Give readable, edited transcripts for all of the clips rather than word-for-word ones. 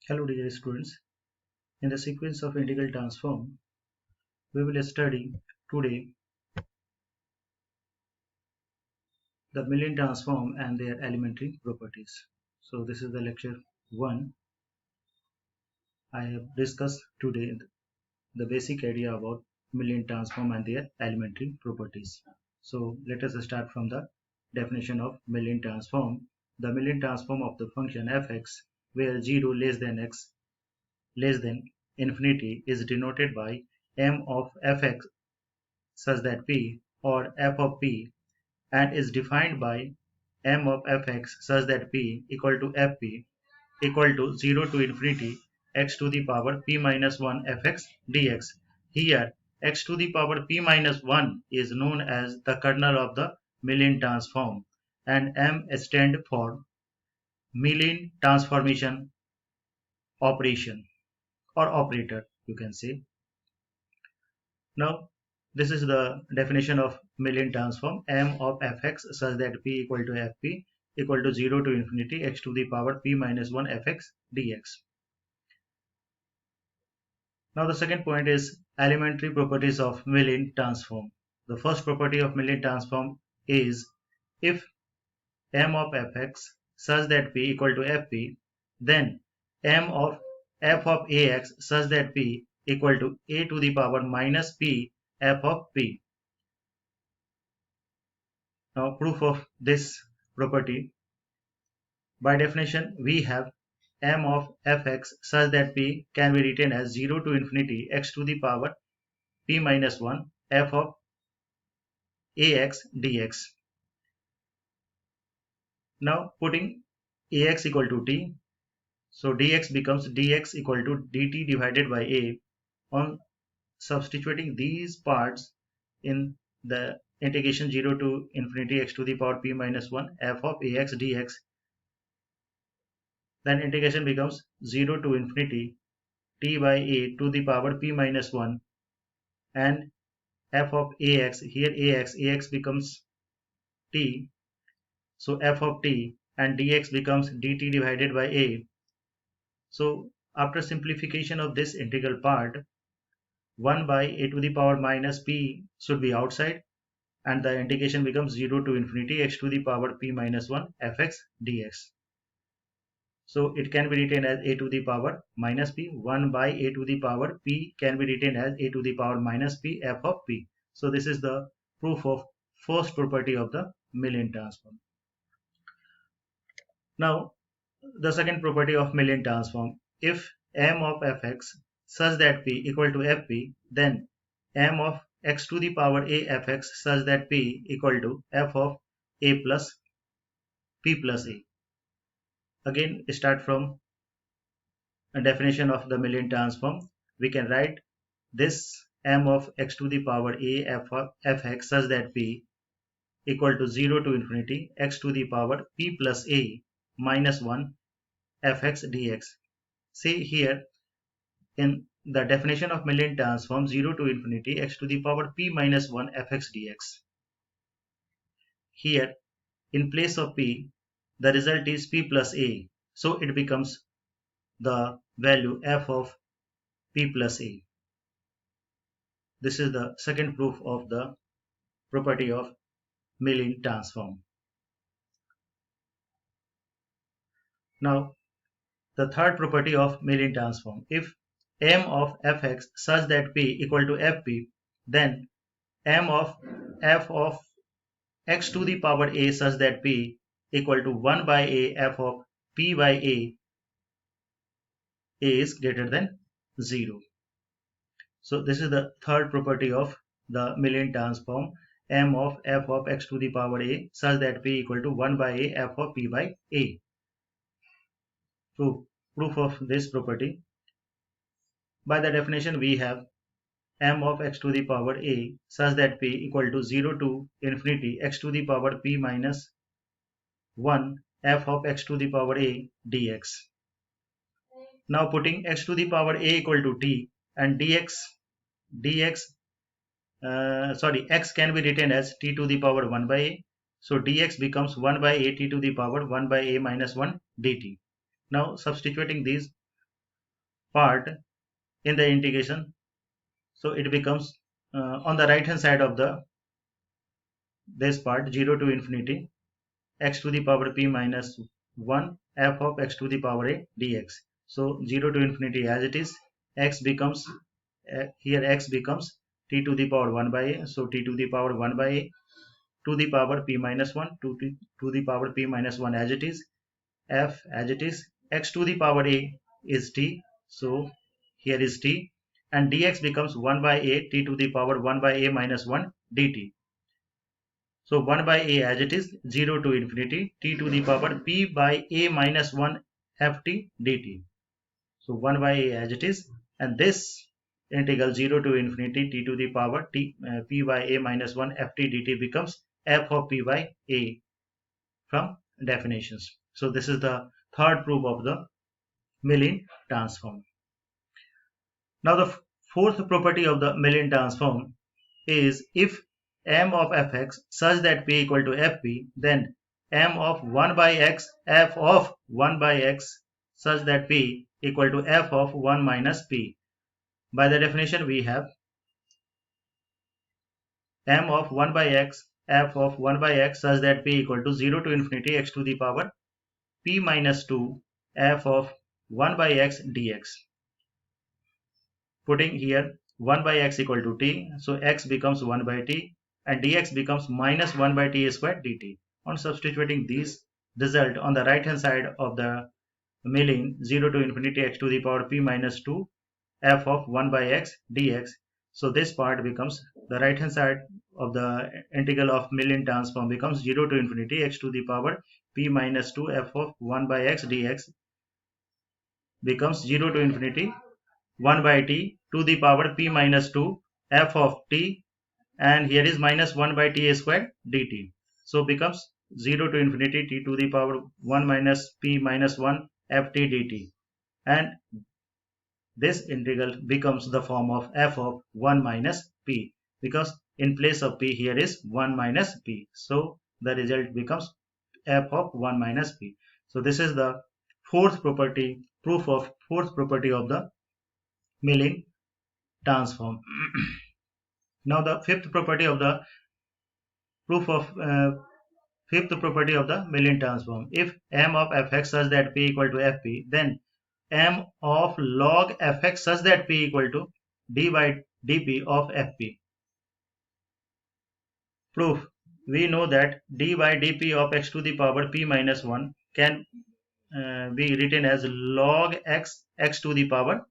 Hello dear students, in the sequence of integral transform, we will study today the Millian transform and their elementary properties. So this is the lecture 1. I have discussed today the basic idea about Millian transform and their elementary properties. So let us start from the definition of Millian transform. The Millian transform of the function fx where 0 less than x less than infinity is denoted by m of fx such that p or f of p and is defined by m of fx such that p equal to fp equal to 0 to infinity x to the power p minus 1 fx dx. Here x to the power p minus 1 is known as the kernel of the Millian transform and m stand for Millian transformation operation or operator you can say. Now, this is the definition of Millian transform m of fx such that p equal to fp equal to 0 to infinity x to the power p minus 1 fx dx. Now, the second point is elementary properties of Millian transform. The first property of Millian transform is if m of fx such that p equal to fp, then m of f of ax such that p equal to a to the power minus p f of p. Now, proof of this property. By definition, we have m of fx such that p can be written as 0 to infinity x to the power p minus 1 f of ax dx. Now, putting ax equal to t, so dx becomes dx equal to dt divided by a. On substituting these parts in the integration 0 to infinity x to the power p minus 1 f of ax dx, then integration becomes 0 to infinity t by a to the power p minus 1 and f of ax, here ax becomes t, so f of t and dx becomes dt divided by a. So after simplification of this integral part, 1 by a to the power minus p should be outside and the integration becomes 0 to infinity x to the power p minus 1 fx dx. So it can be written as a to the power minus p. 1 by a to the power p can be written as a to the power minus p f of p. So this is the proof of first property of the Millian transform. Now the second property of Millian transform. If m of fx such that p equal to fp, then m of x to the power a fx such that p equal to f of a plus p plus a. Again start from a definition of the Millian transform. We can write this m of x to the power a f fx such that p equal to 0 to infinity x to the power p plus a minus 1 fx dx. See here in the definition of Millian transform 0 to infinity x to the power p minus 1 fx dx. Here in place of p the result is p plus a, so it becomes the value f of p plus a. This is the second proof of the property of Millian transform. Now the third property of Millian transform. If m of fx such that p equal to fp, then m of f of x to the power a such that p equal to 1 by a f of p by a is greater than 0. So this is the third property of the Millian transform, m of f of x to the power a such that p equal to 1 by a f of p by a. So proof of this property. By the definition we have m of x to the power a such that p equal to 0 to infinity x to the power p minus 1 f of x to the power a dx. Now putting x to the power a equal to t and x can be written as t to the power 1 by a. So dx becomes 1 by a t to the power 1 by a minus 1 dt. Now substituting these part in the integration. So it becomes on the right hand side of the this part 0 to infinity x to the power p minus 1 f of x to the power a dx. So 0 to infinity as it is, x becomes here x becomes t to the power 1 by a. So t to the power 1 by a to the power p minus 1 to the power p minus 1 as it is, f as it is, x to the power a is t, so here is t, and dx becomes 1 by a t to the power 1 by a minus 1 dt. So 1 by a as it is, 0 to infinity t to the power p by a minus 1 ft dt. So 1 by a as it is, and this integral 0 to infinity t to the power p by a minus 1 ft dt becomes f of p by a from definitions. So this is the third proof of the Mellin transform. Now the fourth property of the Mellin transform is if m of fx such that p equal to fp, then m of 1 by x f of 1 by x such that p equal to f of 1 minus p. By the definition we have m of 1 by x f of 1 by x such that p equal to 0 to infinity x to the power p minus 2 f of 1 by x dx. Putting here 1 by x equal to t, so x becomes 1 by t and dx becomes minus 1 by t squared dt. On substituting these result on the right hand side of the Mellin 0 to infinity x to the power p minus 2 f of 1 by x dx. So this part becomes the right hand side of the integral of Mellin transform becomes 0 to infinity x to the power p minus 2 f of 1 by x dx becomes 0 to infinity 1 by t to the power p minus 2 f of t, and here is minus 1 by t squared dt. So becomes 0 to infinity t to the power 1 minus p minus 1 ft dt, and this integral becomes the form of f of 1 minus p, because in place of p here is 1 minus p. So the result becomes f of 1 minus p. So this is the fourth property, proof of fourth property of the Mellin transform. Now the fifth property of the proof of fifth property of the Mellin transform. If m of fx such that p equal to fp, then m of log fx such that p equal to d by dp of fp. Proof. We know that d by dp of x to the power p minus 1 can be written as log x to the power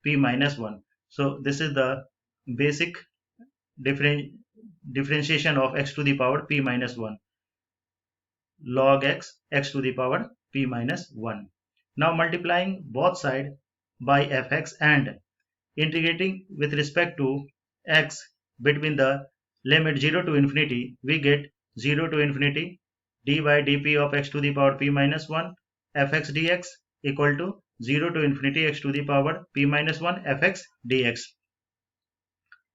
p minus 1. So this is the basic differentiation of x to the power p minus 1. Log x to the power p minus 1. Now multiplying both sides by fx and integrating with respect to x between the limit 0 to infinity, we get 0 to infinity d by dp of x to the power p minus 1 fx dx equal to 0 to infinity x to the power p minus 1 fx dx,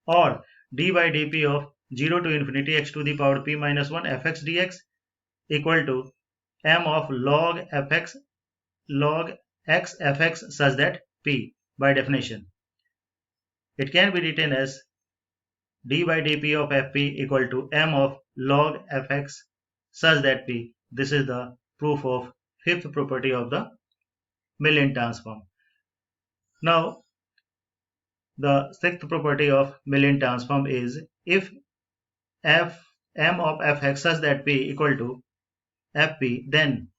or d by dp of 0 to infinity x to the power p minus 1 fx dx equal to m of log x fx such that p. By definition, it can be written as d by dp of fp equal to m of log fx such that p. This is the proof of fifth property of the Mellin transform. Now the sixth property of Mellin transform is if m of fx such that p equal to fp, then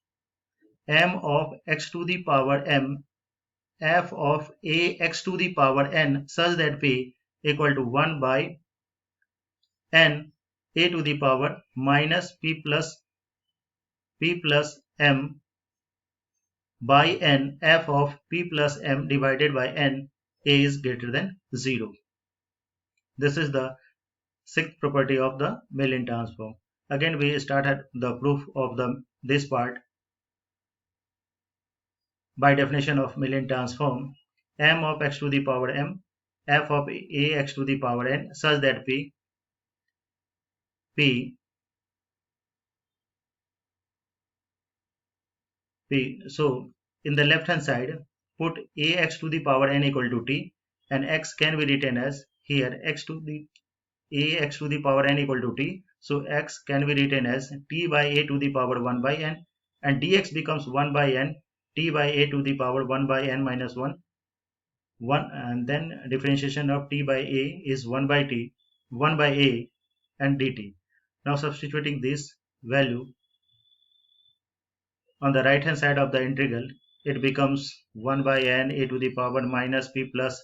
m of x to the power m f of a x to the power n such that p equal to 1 by n a to the power minus p plus m by n f of p plus m divided by n a is greater than 0. This is the sixth property of the Mellin transform. Again we started the proof of this part. By definition of Mellin transform, m of x to the power m f of a x to the power n such that p so in the left hand side put ax to the power n equal to t, and x can be written as here ax to the power n equal to t. So x can be written as t by a to the power 1 by n, and dx becomes 1 by n t by a to the power 1 by n minus 1, and then differentiation of t by a is 1 by a and dt. Now substituting this value on the right hand side of the integral, it becomes 1 by n a to the power minus p plus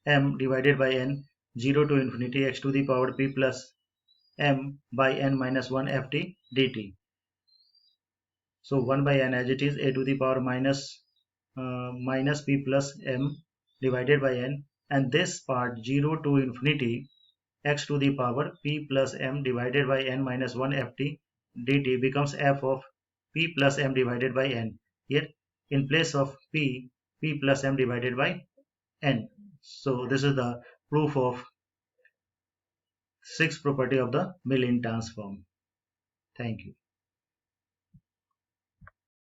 m divided by n 0 to infinity x to the power p plus m by n minus 1 ft dt. So 1 by n as it is, a to the power minus p plus m divided by n, and this part 0 to infinity x to the power p plus m divided by n minus 1 ft dt becomes f of p plus m divided by n. Here in place of p plus m divided by n. So this is the proof of sixth property of the Milling transform. Thank you.